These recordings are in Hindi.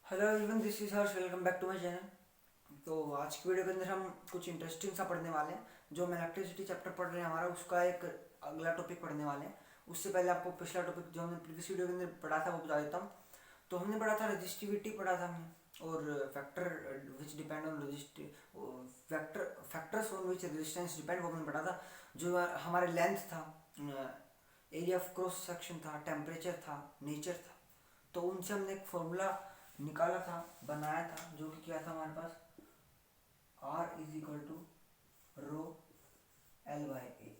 Hello everyone, this is Harsh. Welcome back to my channel. तो आज की वीडियो के अंदर हम कुछ इंटरेस्टिंग सा पढ़ने वाले हैं। जो हम इलेक्ट्रिसिटी चैप्टर पढ़ रहे हैं हमारा, उसका एक अगला टॉपिक पढ़ने वाले हैं। उससे पहले आपको पिछला टॉपिक जो हमने प्रीवियस वीडियो के अंदर पढ़ा था वो बता देता हूँ। तो हमने पढ़ा था रजिस्टिविटी पढ़ा था हमने, और factor which depend on factors on which resistance depend, वो हमने पढ़ा था। जो हमारे लेंथ था, एरिया ऑफ क्रॉस सेक्शन था, टेम्परेचर था, नेचर था। तो उनसे हमने एक फॉर्मूला निकाला था, बनाया था, जो कि क्या था हमारे पास, R is equal to rho L by A.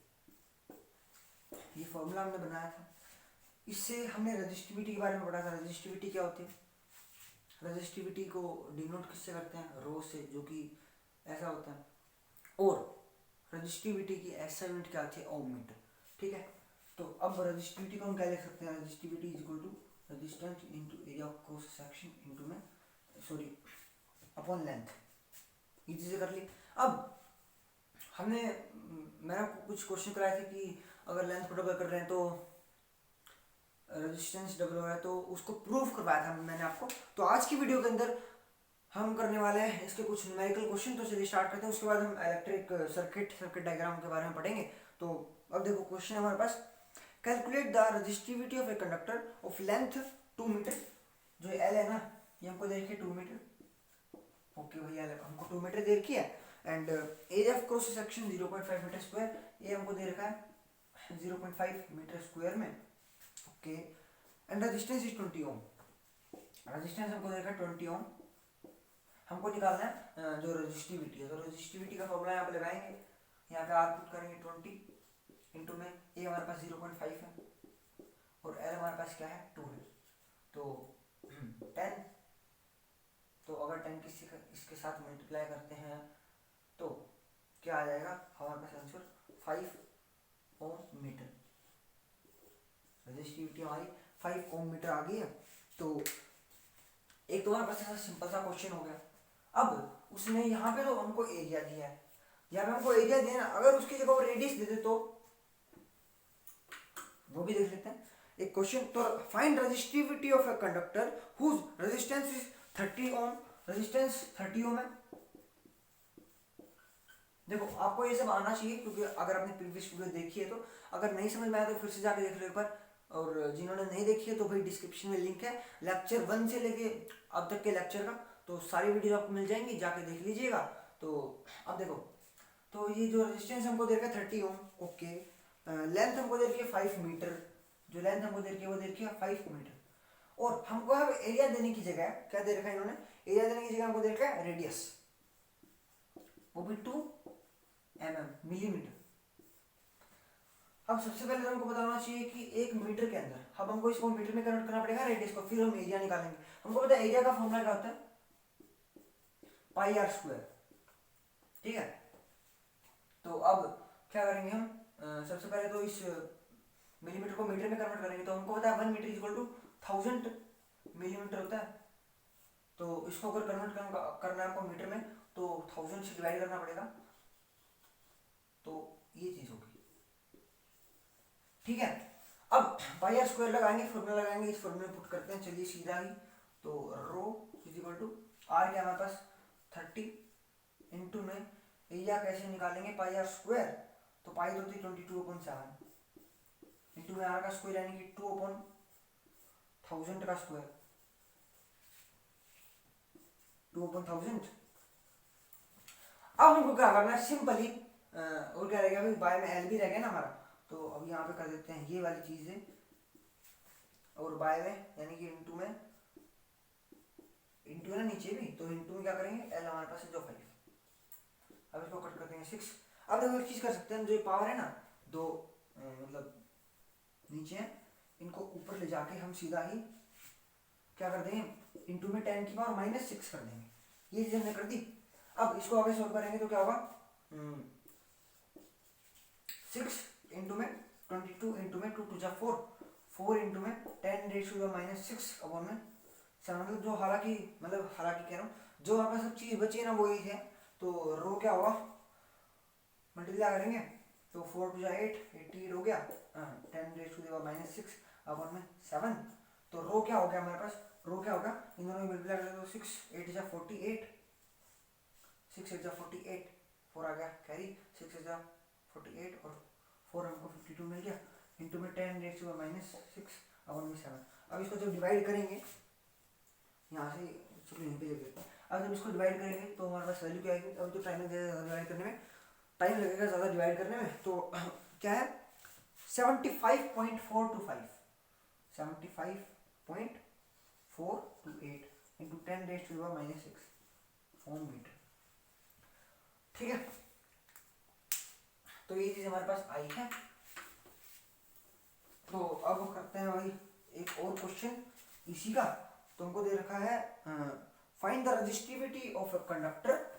ये फॉर्मूला हमने बनाया था। इससे हमने रजिस्टिविटी के बारे में पढ़ा था। रजिस्टिविटी क्या होती है? रजिस्टिविटी को डिनोट किससे करते हैं? रो से, जो कि ऐसा होता है। और रजिस्टिविटी की ऐसा यूनिट क्या होती है? ओम मीटर। ठीक है। तो अब रजिस्टिविटी को हम क्या लिख सकते हैं? Resistivity is equal to resistance into area of cross section into में सॉरी अपॉन लेंथ। ये चीज़ें कर ली। अब हमने मैंने आपको कुछ क्वेश्चन कराए थे कि अगर लेंथ को डबल कर रहे हैं तो रेजिस्टेंस डबल हो रहा है, तो उसको प्रूफ करवाया था मैंने आपको। तो आज की वीडियो के अंदर हम करने वाले हैं इसके कुछ न्यूमेरिकल क्वेश्चन। तो चलिए स्टार्ट करते हैं। उसके बाद हम इलेक्ट्रिक सर्किट डायग्राम के बारे में पढ़ेंगे। तो अब देखो क्वेश्चन है हमारे पास, calculate the resistivity of a conductor of length 2 metre. जो एल है ना, ये हमको देखिए 2 मीटर। ओके भैया, हमको 2 मीटर दे रखी है। And area of cross section 0.5 meter square, ये हमको दे रखा है 0.5 मीटर स्क्वायर में। Okay. And resistance is 20 ohm. Resistance हमको दे रखा है 20 ओम। हमको निकालना है जो रजिस्टिविटी है। तो रजिस्टिविटी का फॉर्मूला यहाँ पे लगाएंगे, यहाँ पे आर पुट करेंगे 20 इंटू में ए हमारे पास 0.5 है और एल हमारे पास क्या है 2 है। तो 10। तो अगर 10 किसी इसके साथ मल्टीप्लाई करते हैं तो क्या आ जाएगा हमारे पास आंसर? 5 ओम मीटर। रजिस्टिविटी हमारी 5 ओम मीटर आ गई है। तो एक तो हमारे पास ऐसा सिंपल सा क्वेश्चन हो गया। अब उसने यहाँ पे तो हमको एरिया दिया है, यहाँ पे हमको एरिया दिया ना, अगर उसकी जगह वो रेडियस दे दे तो वो भी देख लेते हैं एक क्वेश्चन। तो find resistivity of a conductor whose resistance is 30 ohm. Resistance 30 ohm है। देखो आपको ये सब आना चाहिए, क्योंकि अगर आपने प्रीवियस वीडियो देखी है तो अगर नहीं समझ में आया तो फिर से जाके देख लो एक बार। और जिन्होंने नहीं देखी है तो भाई डिस्क्रिप्शन में लिंक है लेक्चर 1 से लेके अब तक के लेक्चर का, तो सारी वीडियो आपको मिल जाएंगी, जाके देख लीजिएगा। तो अब देखो, तो ये जो रेजिस्टेंस हमको दे रखा है 30 ओम। ओके। लेंथ हमको दे रखी है 5 मीटर। जो लेंथ हमको दे रखी है वो दे रखी है 5 मीटर। और हमको अब एरिया देने की जगह क्या दे रखा है इन्होंने? एरिया देने की जगह हमको दे रखा है रेडियस, वो भी 2 mm मिलीमीटर। अब सबसे पहले तो हमको बताना चाहिए कि 1 मीटर के अंदर, अब हमको इसको मीटर में कन्वर्ट करना पड़ेगा रेडियस को, फिर हम एरिया निकालेंगे। हमको पता है एरिया का फॉर्मूला क्या होता है? पाई आर स्क्वायर। ठीक है। तो अब क्या करेंगे हम? सबसे पहले तो इस मिलीमीटर को मीटर में कन्वर्ट करेंगे। तो हमको पता है 1 मीटर इक्वल टू 1000 मिलीमीटर होता है। तो इसको अगर कन्वर्ट करना है हमको मीटर में, तो 1000 से डिवाइड करना पड़ेगा। तो ये चीज होगी। ठीक है। अब पाई आर स्क्वायर लगाएंगे, फॉर्मूला लगाएंगे, इस फॉर्मूले पुट करते हैं। चलिए सीधा ही, तो रो इज इक्वल टू आर क्या हमारे पास 30 इंटू में एरिया कैसे निकालेंगे? पाई आर स्क्वायर। तो पाई तो होती 22/7 इंटू में आर का स्क्वायर यानी कि 2/1000 का स्क्वायर, 2/1000। अब हमको क्या करना है? सिंपली और क्या रहेगा भाई, बाय में एल भी रहेगा ना हमारा। तो अब यहाँ पे कर देते हैं ये वाली चीज है, और बाय में यानी कि इंटू में, इंटू है ना नीचे भी, तो इंटू में क्या करेंगे? एल हमारे पास है जो 5। अब इसको कट कर देंगे 6। अब देखो एक चीज कर सकते हैं, जो पावर है ना दो मतलब नीचे है, इनको ऊपर ले जाके हम सीधा ही क्या कर देंगे? इंटू में 10 की पावर -6 कर देंगे। ये चीज हमने कर दी। अब इसको आगे सोल्व करेंगे तो क्या होगा? 6 इंटू में 22 इंटू में 2 2 जा 4, 4 इंटू में 10⁻⁻6 अपॉन में 7। मतलब जो हालांकि कह रहा हूँ, जो हमारे पास सब चीज़ बची है ना वो यही है। तो रो क्या होगा? मल्टीप्लाई करेंगे तो 4 2 जा 8, 88 हो गया। 10⁻⁻6 अपॉन में 7। तो रो क्या हो गया हमारे पास? रो क्या होगा, इन दोनों में मल्टीप्लाई करें तो 6 8 जा 48, 6 8 जा 48, 4 आ गया कैरी, 6 8 जा 48 और 4 हमको 52 मिल गया, इंटू में 10 रेज़ टू माइनस 6 और 1 में 7। अब इसको जब डिवाइड करेंगे यहाँ से, चलो यहीं पे लिख देते हैं। अब जब इसको डिवाइड करेंगे तो हमारे पास वैल्यू क्या आएगी, अब तो टाइम लगेगा डिवाइड करने में, टाइम लगेगा ज़्यादा डिवाइड करने में, तो क्या है 75.425, 75.428 into 10 raise to minus 6 ohm meter. ठीक है, तो ये चीज़ हमारे पास आई है। तो अब करते हैं भाई एक और क्वेश्चन इसी का। तुमको दे रखा है find the resistivity of a conductor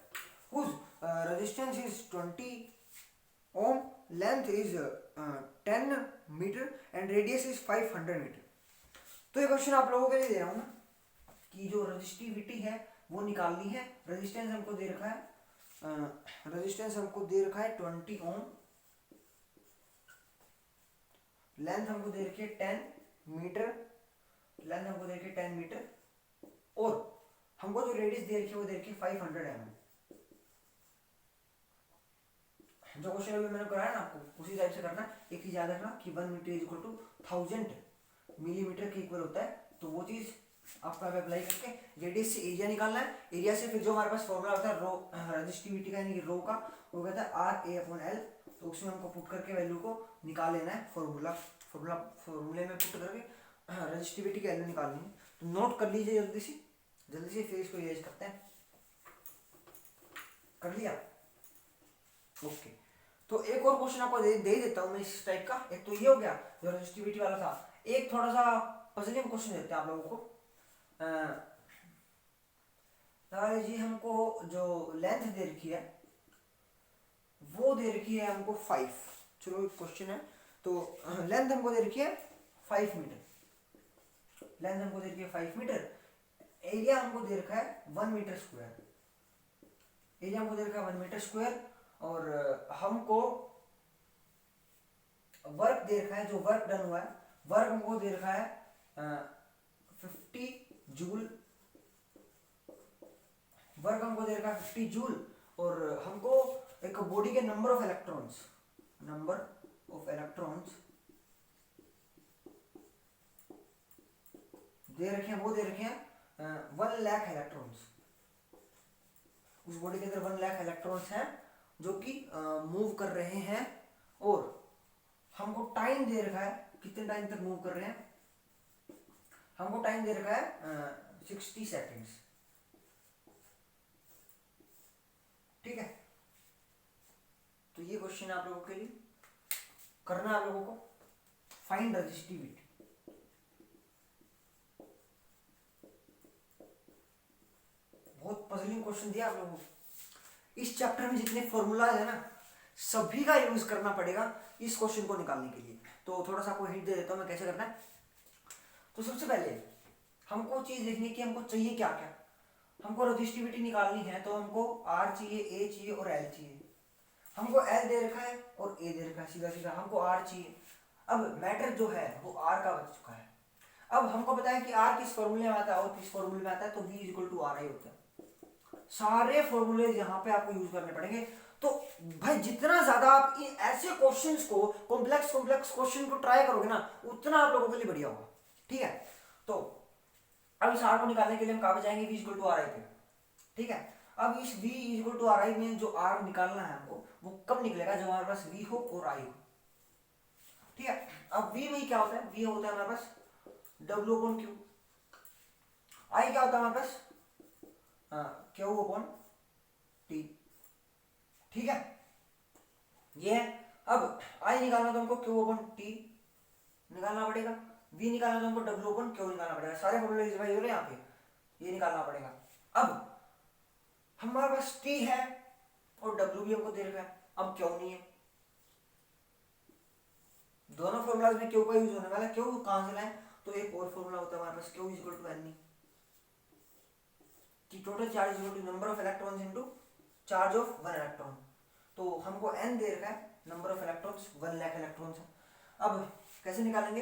whose resistance is 20 ohm, length is 10 meter and radius is 500 meter. तो ये क्वेश्चन आप लोगों के लिए दे रहा हूँ ना कि जो रेजिस्टिविटी है वो निकालनी है। रेजिस्टेंस हमको दे रखा है, रेजिस्टेंस हमको दे रखा है 20 ओम, लेंथ हमको दे रखी है 10 मीटर, लेंथ हमको दे रखी है 10 मीटर, और हमको जो रेडियस दे रखी है वो दे रखी है 500 mm। जो क्वेश्चन अभी मैंने कराया ना आपको उसी टाइप से करना। एक चीज याद रखना कि 1 meter is equal to 1000 millimeter के इक्वल होता है, तो वो चीज आपको अप्लाई करके रेडियस से एरिया निकालना है, एरिया से फिर जो हमारे पास फॉर्मूला होता है रो रेजिस्टिविटी का यानी कि रो का, वो कहता है RA/L, तो उसमें हमको पुट करके वैल्यू को निकाल लेना है, फॉर्मूले में पुट करके रेजिस्टिविटी की वैल्यू निकालनी है। तो नोट कर लीजिए जल्दी से फिर इसको यूज करते हैं। कर लिया, ओके। तो एक और क्वेश्चन आपको दे देता हूं मैं इस टाइप का। एक तो ये हो गया जो रेजिस्टिविटी वाला था, एक थोड़ा सा पजलिंग क्वेश्चन देते हैं आप लोगों को। जी हमको जो लेंथ दे रखी है वो दे रखी है हमको 5, चलो एक क्वेश्चन है, तो लेंथ हमको दे रखी है 5 मीटर, लेंथ हमको दे रखी है 5 मीटर, एरिया हमको दे रखा है 1 मीटर स्क्वायर, एरिया हमको दे रखा है 1 मीटर स्क्वायर, और हमको वर्क दे रखा है, जो वर्क डन हुआ है वर्क हमको दे रखा है 50 जूल, वर्क हमको दे रखा है 50 जूल, और हमको एक बॉडी के नंबर ऑफ इलेक्ट्रॉन्स दे रखे हैं, वो दे रखे हैं 1 लाख इलेक्ट्रॉन्स। उस बॉडी के अंदर 1 लाख इलेक्ट्रॉन्स हैं जो कि मूव कर रहे हैं, और हमको टाइम दे रखा है कितने टाइम तक मूव कर रहे हैं, हमको टाइम दे रखा है 60 सेकेंड्स। ठीक है, तो ये क्वेश्चन आप लोगों के लिए करना है, आप लोगों को फाइंड रेजिस्टिविटी। बहुत पजलिंग क्वेश्चन दिया आप लोगों को। इस चैप्टर में जितने फॉर्मूलाज है ना सभी का यूज करना पड़ेगा इस क्वेश्चन को निकालने के लिए। तो थोड़ा सा आपको हिंट दे देता हूं मैं कैसे करना है। तो सबसे पहले हमको चीज देखनी कि हमको चाहिए क्या क्या। हमको रेजिस्टिविटी निकालनी है तो हमको R चाहिए, A चाहिए और L चाहिए। हमको L दे रखा है और A दे रखा है, सीधा सीधा हमको R चाहिए। अब मैटर जो है वो R का बच चुका है। अब हमको पता है कि R किस फॉर्मूले में आता है और किस फॉर्मूले में आता है, तो V इक्वल टू RI होता है। सारे फॉर्मूले यहाँ पे आपको यूज करने पड़ेंगे। तो भाई जितना ज्यादा आप इन ऐसे क्वेश्चंस को कॉम्प्लेक्स क्वेश्चन को ट्राई करोगे ना उतना आप लोगों के लिए बढ़िया होगा। ठीक है, तो अब इस R को निकालने के लिए हम कहाँ पे जाएंगे, V इक्वल टू RI पे। ठीक है, अब इस V इक्वल टू RI में जो R निकालना है हमको वो कब निकलेगा, जब हमारे पास V हो और I हो। ठीक है, अब V में क्या होता है, V होता है हमारे पास W/Q, I क्या होता है हमारे पास Q/T। ठीक है, ये है। अब I निकालना तो हमको Q/T निकालना पड़ेगा, V निकालना तो हमको W/Q निकालना पड़ेगा। सारे फॉर्मूले भाई हो रहे हैं यहाँ पे, ये निकालना पड़ेगा। अब हमारे पास T है और W भी हमको दे रखा है, अब क्यों नहीं है। दोनों फॉर्मूलाज में Q का यूज होने वाला है। Q कहां से लाए, तो एक और फॉर्मूला होता है हमारे पास Q इक्वल टू N, कि total charge equal to number of electrons into charge of 1 electron. तो हमको N दे रखा है, number of electrons 1 lakh electrons है। अब कैसे निकालेंगे,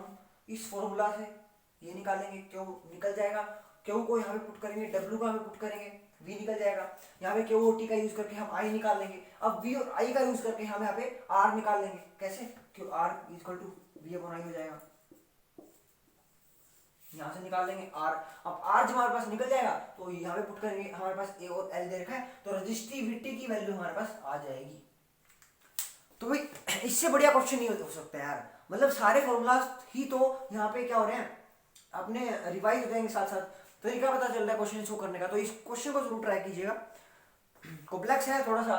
हम इस फॉर्मूला से ये निकालेंगे, क्यू निकल जाएगा, क्यू को यहाँ पे पुट करेंगे, डब्ल्यू को यहाँ पे पुट करेंगे, वी निकल जाएगा। यहाँ पे क्यू और टी का यूज करके हम आई निकाल लेंगे। अब वी और आई का यूज करके हम यहाँ पे आर निकाल लेंगे। कैसे? Q R equal to V upon I हो जाएगा। यहाँ से निकाल लेंगे आर। अब आर जब हमारे पास निकल जाएगा तो यहाँ पे पुट करेंगे, हमारे पास ए और एल दे रखा है, तो रजिस्टिविटी की वैल्यू हमारे पास आ जाएगी। तो भाई इससे बढ़िया क्वेश्चन नहीं हो सकता यार। मतलब सारे फॉर्मूलाज ही तो यहाँ पे क्या हो रहे हैं, अपने रिवाइज हो जाएंगे साथ साथ, तरीका पता चल रहा है क्वेश्चन शो करने का। तो इस क्वेश्चन को जरूर ट्राई कीजिएगा। कॉम्प्लेक्स है थोड़ा सा,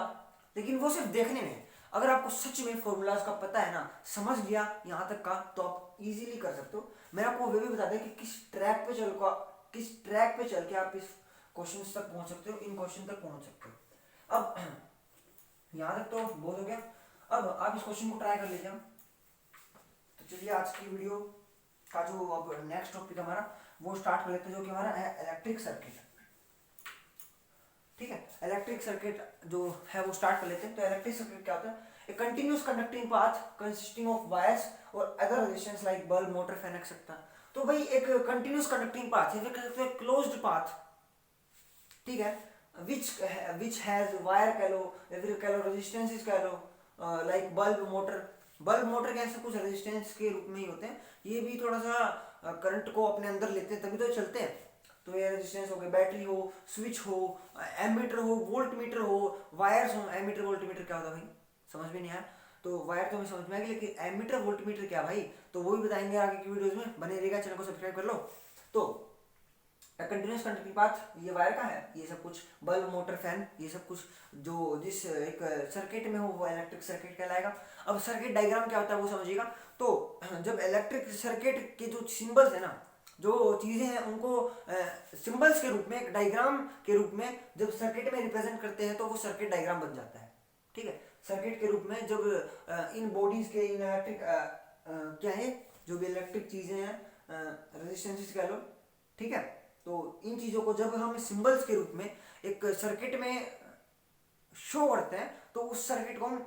लेकिन वो सिर्फ देखने में। अगर आपको सच में फॉर्मूलाज का पता है ना, समझ लिया यहाँ तक का, तो आप इजीली कर सकते हो। मैं आपको वे भी बता दें कि किस ट्रैक पे चल के आप इस क्वेश्चन तक पहुंच सकते हो, इन क्वेश्चन तक पहुंच सकते हो। अब यहाँ तक तो बहुत हो गया। अब आप इस क्वेश्चन को ट्राई कर लीजिए। तो चलिए आज की वीडियो का जो अब नेक्स्ट टॉपिक हमारा वो स्टार्ट कर लेते हैं, जो कि हमारा है इलेक्ट्रिक सर्किट। ठीक है, इलेक्ट्रिक सर्किट जो है वो स्टार्ट कर लेते हैं। तो इलेक्ट्रिक सर्किट क्या होता है? A continuous conducting path consisting of wires और other resistance like bulb, motor, fan etcetera. तो भाई एक कंटिन्यूअस कंडक्टिंग पाथ है, फिर कहते हैं क्लोज्ड पाथ। ठीक है, which has वायर कह लो या फिर कह लो रेजिस्टेंसेस कह लो, लाइक बल्ब, मोटर कैसे कुछ रेजिस्टेंस के रूप में ही होते हैं। ये भी थोड़ा सा करंट को अपने अंदर लेते हैं तभी तो चलते हैं। तो ये रेजिस्टेंस हो गए, बैटरी हो, स्विच हो, एमीटर हो, वोल्ट मीटर हो, वायर्स हो। एमीटर वोल्ट मीटर क्या होता है भाई, समझ में नहीं आया? तो वायर तो हमें समझ में आएगी, लेकिन एमीटर वोल्ट मीटर क्या भाई, तो वो भी बताएंगे आगे की वीडियोस में। बने रहेगा, चैनल को सब्सक्राइब कर लो। तो कंटिन्यूअस कंडक्टिंग पाथ ये वायर का है, ये सब कुछ बल्ब, मोटर, फैन, ये सब कुछ जो जिस एक सर्किट में हो वो इलेक्ट्रिक सर्किट कहलाएगा। अब सर्किट डायग्राम क्या होता है वो समझिएगा। तो जब इलेक्ट्रिक सर्किट के जो सिंबल्स है ना, जो चीजें हैं, उनको सिंबल्स के रूप में, एक डायग्राम के रूप में जब सर्किट में रिप्रेजेंट करते हैं तो वो सर्किट डायग्राम बन जाता है। ठीक है, सर्किट के रूप में जब इन बॉडीज के, इन इलेक्ट्रिक क्या है, जो भी इलेक्ट्रिक चीजें हैं, रेजिस्टेंसेस कह लो, ठीक है, तो इन चीजों को जब हम सिंबल्स के रूप में एक सर्किट में शो करते हैं तो उस सर्किट को हम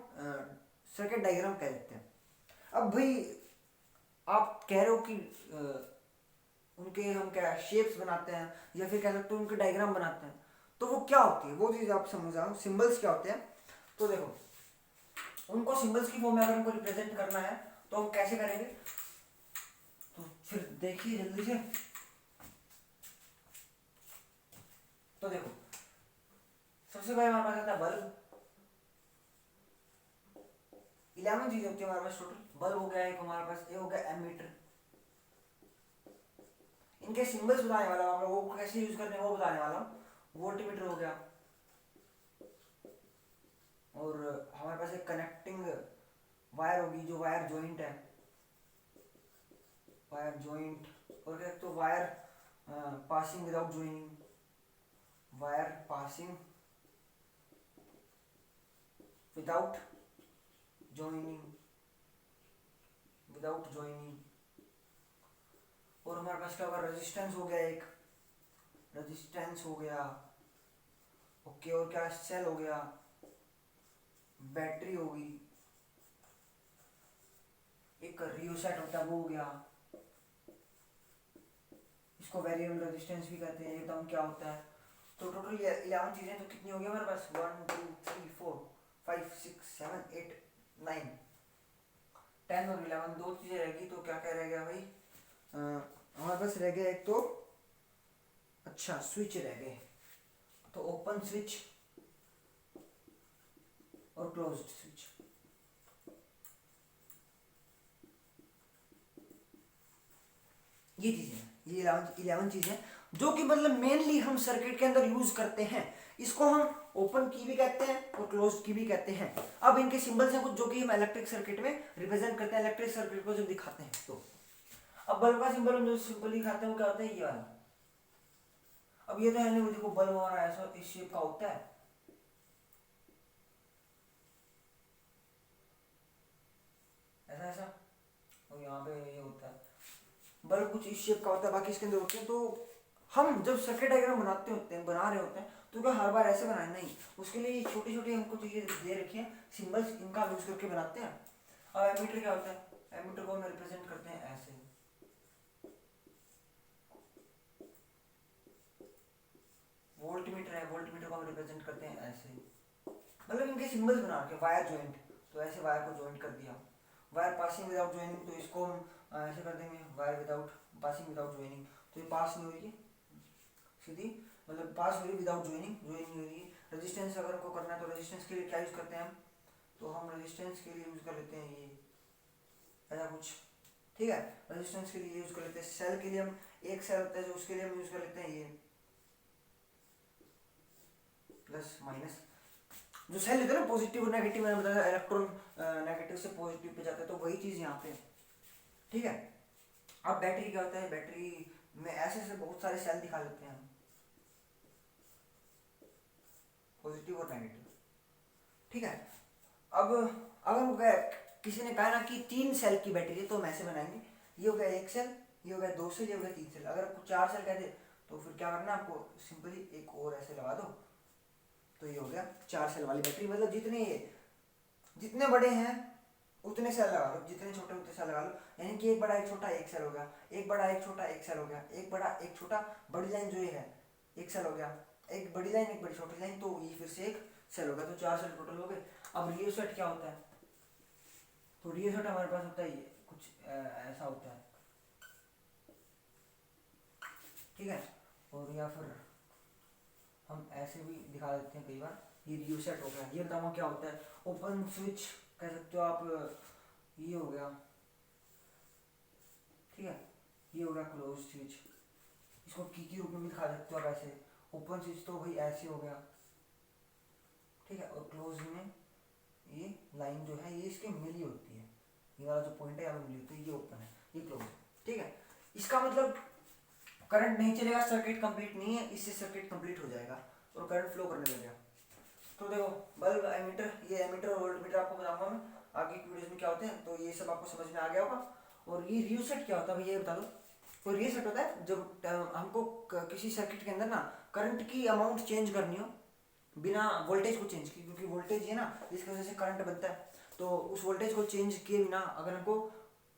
सर्किट डायग्राम कह देते हैं। अब भाई आप कह रहे हो कि उनके हम क्या शेप्स बनाते हैं या फिर कह सकते हो उनके डायग्राम बनाते हैं, तो वो क्या होती है, वो चीज़ आप समझाओ। सिंबल्स क्या होते हैं? तो देखो, उनको सिंबल्स की फॉर्म में अगर हमको रिप्रेजेंट करना है तो हम कैसे करेंगे, तो फिर देखिए जल्दी से। तो देखो, सबसे पहले हमारे पास आता है बल्ब। 11 चीजें होती है हमारे पास टोटल। बल्ब हो गया एक हमारे पास, ये हो गया एमीटर। इनके सिंबल्स बताने वाला हूं, वो कैसे यूज करने वो बताने वाला हूं। वोल्टमीटर हो गया, और हमारे पास एक कनेक्टिंग वायर होगी, जो वायर जॉइंट है, वायर जॉइंट। और क्या तो wire passing without joining, wire passing without joining, और हमारे पास क्या होगा, रेजिस्टेंस हो गया, एक रेजिस्टेंस हो गया, ओके। और क्या, सेल हो गया, बैटरी होगी, एक रियोसेट होता है वो हो गया, इसको वेरिएबल रेजिस्टेंस भी कहते हैं। ये बताऊँ क्या होता है। तो टोटल 11 चीजें तो कितनी होगी हमारे पास, 1 2 3 4 5 6 7 8 9 10 और 11, दो चीजें रहेगी। तो क्या क्या रह गया भाई, हमारे पास रह गया एक तो, अच्छा, स्विच रह गए। तो ओपन स्विच और क्लोज्ड स्विच। ये चीजें, ये 11 चीजें जो कि मतलब मेनली हम सर्किट के अंदर यूज करते हैं। इसको हम ओपन की भी कहते हैं और क्लोज्ड की भी कहते हैं। अब इनके सिंबल्स हैं कुछ जो कि हम इलेक्ट्रिक सर्किट में रिप्रेजेंट करते हैं, इलेक्ट्रिक सर्किट को जब दिखाते हैं। तो अब बल्ब का सिंबल हम जो सिंपल दिखाते हैं वो क्या होता है, ये वाला। अब ये तो है नहीं, देखो बल्ब हमारा ऐसा इस शेप का होता है, ऐसा ऐसा, और यहाँ पे ये होता है। बल्ब कुछ इस शेप का होता है, बाकी इसके अंदर होते हैं। तो हम जब सर्किट डायग्राम बना रहे होते हैं तो क्या हर बार ऐसे बनाए नहीं, उसके लिए छोटी छोटी हमको चीजें दे रखी है सिंबल्स, इनका यूज करके बनाते हैं। अब एमीटर क्या होता है, एमीटर को हम रिप्रेजेंट करते हैं ऐसे, वोल्ट मीटर है, वोल्ट मीटर को हम रिप्रेजेंट करते हैं ऐसे, मतलब इनके सिंबल्स बना के। वायर ज्वाइंट, तो ऐसे वायर को ज्वाइंट कर दिया। वायर पासिंग विदाउट ज्वाइनिंग, तो इसको हम ऐसे कर देंगे, wire without passing without joining, तो ये पास नहीं हो रही है सीधी, मतलब पास हो रही है विदाउट ज्वाइनिंग, ज्वाइन नहीं हो रही है। रेजिस्टेंस अगर हमको करना है तो रेजिस्टेंस के लिए क्या यूज करते हैं हम, तो हम रेजिस्टेंस के लिए यूज कर लेते हैं ये ऐसा कुछ, ठीक है। रेजिस्टेंस के लिए यूज कर लेते हैं। सेल के लिए हम, एक सेल होता है जो, उसके लिए हम यूज कर लेते हैं ये प्लस माइनस। जो सेल होता है ना पॉजिटिव और नेगेटिव, मैंने बताया इलेक्ट्रॉन नेगेटिव से पॉजिटिव पे जाता है, तो वही चीज यहाँ पे, ठीक है। अब बैटरी क्या होता है, बैटरी में ऐसे ऐसे बहुत सारे सेल दिखा लेते हैं हम, पॉजिटिव और नेगेटिव, ठीक है। अब अगर किसी ने कहा ना कि 3 सेल की बैटरी है, तो हम ऐसे बनाएंगे, ये हो गया 1 सेल, ये हो गया 2 सेल, ये हो गया 3 सेल। अगर आपको 4 सेल कहते तो फिर क्या करना, आपको सिंपली एक और ऐसे लगा दो, तो ये हो गया 4 सेल वाली बैटरी। मतलब जितने बड़े हैं उतने सेल लगा लो, जितने छोटे उतने सेल लगा लो, यानी कि एक बड़ा एक छोटा एक सेल हो गया, एक बड़ा एक छोटा एक सेल हो गया, एक बड़ा एक छोटा, बड़ी लाइन जो ये है एक सेल हो गया, एक बड़ी लाइन एक बड़ी छोटी लाइन, तो ये फिर से एक सेल हो गया, तो 4 सेल टोटल हो गए। अब रियो सेट क्या होता है, तो रियो सेट हमारे पास होता है ये कुछ ऐसा होता है, ठीक है। और या फिर हम ऐसे भी दिखा देते हैं कई बार, ये रियो सेट हो गया। ये बताओ क्या होता है, ओपन स्विच कह सकते हो आप, ये हो गया, ठीक है। ये हो गया क्लोज स्विच, इसको की रूप में भी दिखा सकते हो आप ऐसे। ओपन स्विच तो भाई ऐसे हो गया, ठीक है। और क्लोज में ये लाइन जो है ये इसके मिली होती है, ये वाला जो पॉइंट है यहाँ मिली होती है, ये ओपन है, ये क्लोज है, ठीक है। इसका मतलब करंट नहीं चलेगा, सर्किट कंप्लीट नहीं है, इससे सर्किट कंप्लीट हो जाएगा और करंट फ्लो करने लगेगा। तो देखो बल्ब, एमीटर, ये एमीटर और वोल्टमीटर आपको बताऊंगा मैं आगे की वीडियोस में क्या होते हैं, तो ये सब आपको समझ में आ गया होगा। और ये रियो सेट क्या होता है भैया ये बता दो। तो रियो सेट होता है जब हमको किसी सर्किट के अंदर ना करंट की अमाउंट चेंज करनी हो बिना वोल्टेज को चेंज किए, क्योंकि वोल्टेज है ना जिसकी वजह से करंट बनता है, तो उस वोल्टेज को चेंज किए बिना अगर हमको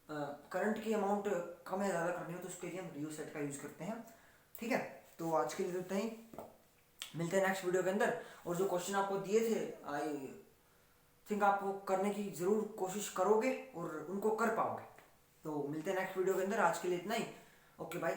करंट की अमाउंट कम या ज़्यादा करनी हो तो उसके लिए हम रियो सेट का यूज़ करते हैं, ठीक है। तो आज के लिए इतना ही, मिलते हैं नेक्स्ट वीडियो के अंदर। और जो क्वेश्चन आपको दिए थे आई थिंक आप वो करने की ज़रूर कोशिश करोगे और उनको कर पाओगे। तो मिलते हैं नेक्स्ट वीडियो के अंदर, आज के लिए इतना ही, ओके बाय।